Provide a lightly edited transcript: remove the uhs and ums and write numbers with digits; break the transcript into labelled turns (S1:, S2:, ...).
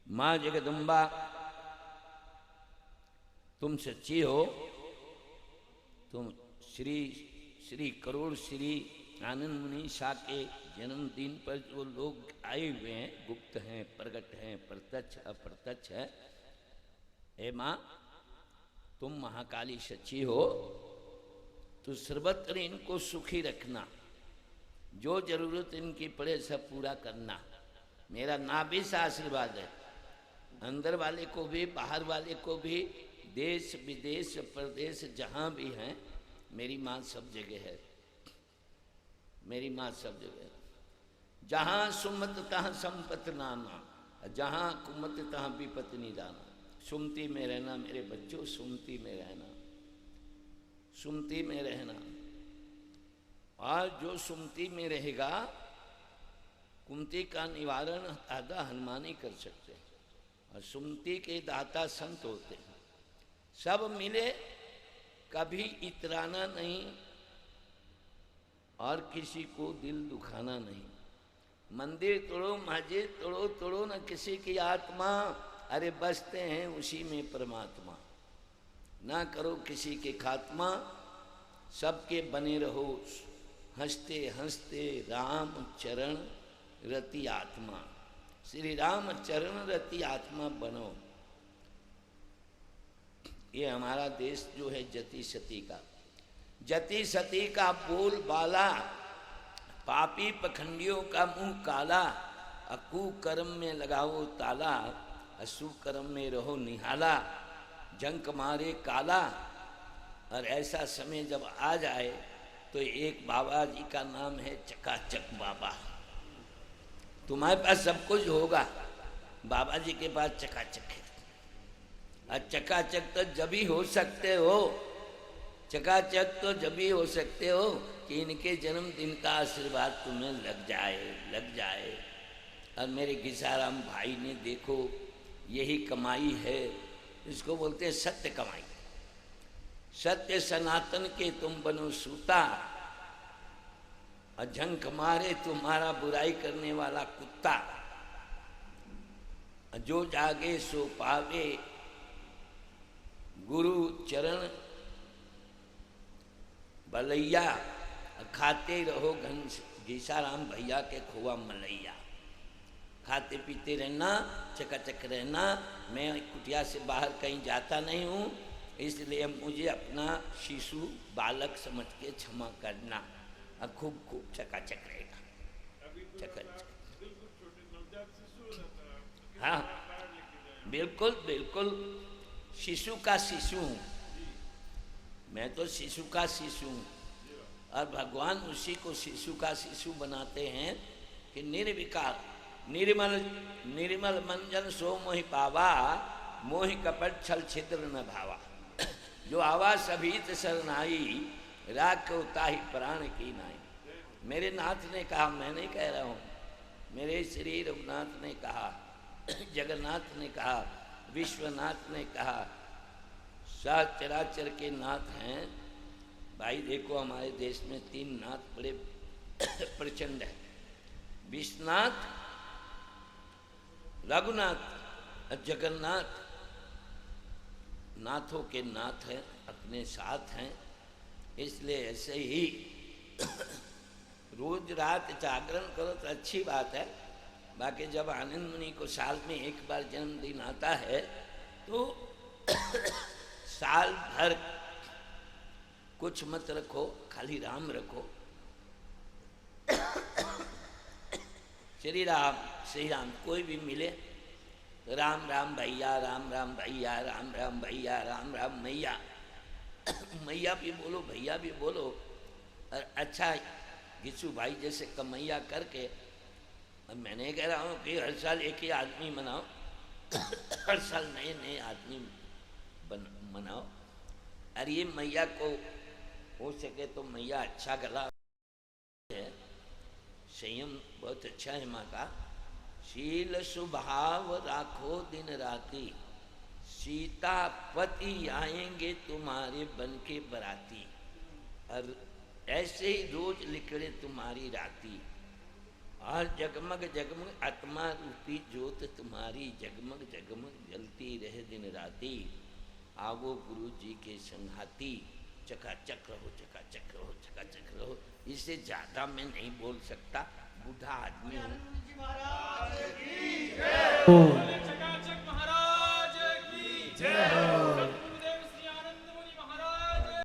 S1: माँ जगदम्बा तुम सच्ची हो। तुम श्री श्री करोड़ श्री आनंद मुनि शाह के जन्मदिन पर जो लोग आए हुए हैं, गुप्त हैं, प्रगट हैं, प्रत्यक्ष अप्रत्यक्ष है, हे माँ तुम महाकाली सच्ची हो, तो सर्वत्र इनको सुखी रखना, जो जरूरत इनकी पड़े सब पूरा करना। मेरा नाभि से आशीर्वाद है, अंदर वाले को भी बाहर वाले को भी, देश विदेश प्रदेश जहाँ भी हैं, मेरी माँ सब जगह है, मेरी माँ सब जगह है। जहाँ सुमत तहाँ संपत नाना, जहाँ कुमत तहाँ विपत निदाना। सुमति में रहना मेरे बच्चों, सुमति में रहना, सुमति में रहना। और जो सुमति में रहेगा, कुमति का निवारण दादा हनुमान ही कर सकते हैं, और सुमति के दाता संत होते हैं। सब मिले, कभी इतराना नहीं और किसी को दिल दुखाना नहीं। मंदिर तोड़ो, मस्जिद तोड़ो, तोड़ो न किसी की आत्मा, अरे बसते हैं उसी में परमात्मा। ना करो किसी के खात्मा, सबके बने रहो हंसते हंसते राम चरण रति आत्मा। श्री राम चरण रति आत्मा बनो। ये हमारा देश जो है जति सती का, जति सती का बोल बाला, पापी पखंडियों का मुंह काला। अकुकर्म में लगाओ ताला, असुकर्म में रहो निहाला। जंक मारे काला। और ऐसा समय जब आ जाए तो एक बाबा जी का नाम है चकाचक बाबा। तुम्हारे पास सब कुछ होगा, बाबा जी के पास चकाचक है। और चकाचक तो जब ही हो सकते हो, चकाचक तो जब ही हो सकते हो कि इनके जन्मदिन का आशीर्वाद तुम्हें लग जाए, लग जाए। और मेरे घिसाराम भाई ने देखो, यही कमाई है, इसको बोलते हैं सत्य कमाई। सत्य सनातन के तुम बनो सूता, और झंक मारे तुम्हारा बुराई करने वाला कुत्ता। जो जागे सो पावे गुरु चरण बलैया। खाते रहो घीसाराम भैया के खोआ मलैया। खाते पीते रहना, चकाचक रहना। मैं कुटिया से बाहर कहीं जाता नहीं हूँ, इसलिए मुझे अपना शिशु बालक समझ के क्षमा करना। और खूब खूब चकाचक रहेगा, चकाचक। हाँ बिल्कुल बिल्कुल, शिशु का शिशु हूँ मैं, तो शिशु का शिशु हूँ। और भगवान उसी को शिशु का शिशु बनाते हैं कि निर्विकार निर्मल निर्मल मंजन सो मोहि पावा, मोहि कपट छल छिद्र न भावा। जो आवाज सभीत शरणाई, राख उताहि प्राण की नाई। मेरे नाथ ने कहा, मैं नहीं कह रहा हूँ, मेरे श्री रघुनाथ ने कहा, जगन्नाथ ने कहा, विश्वनाथ ने कहा, चराचर के नाथ हैं। भाई देखो हमारे देश में 3 नाथ बड़े प्रचंड है, विश्वनाथ, रघुनाथ और जगन्नाथ। नाथों के नाथ हैं, अपने साथ हैं। इसलिए ऐसे ही रोज रात जागरण करो तो अच्छी बात है। बाकी जब आनंद मुनि को साल में एक बार जन्मदिन आता है तो साल भर कुछ मत रखो, खाली राम रखो। श्री राम श्री राम, कोई भी मिले राम राम भैया, राम राम भैया, राम राम भैया, राम राम मैया। मैया भी बोलो, भैया भी बोलो। और अच्छा गिसू भाई जैसे कमैया करके, अब मैं नहीं कह रहा हूँ कि हर साल एक ही आदमी मनाओ, हर साल नए नए आदमी मनाओ। और ये मैया को हो सके तो मैया अच्छा गला है, संयम बहुत अच्छा है माँ का। शील स्वभाव राखो दिन राती, सीता पति आएंगे तुम्हारे बन के बराती। और ऐसे ही रोज निकले तुम्हारी राती। और जगमग जगमग आत्मा रूपी ज्योत तुम्हारी जगमग जगमग जलती रहे दिन राती। आवो गुरु जी के संघाती, चकाचक रहो चकाचक रहो चकाचक रहो। इससे ज्यादा मैं नहीं बोल सकता, बूढ़ा आदमी हूँ।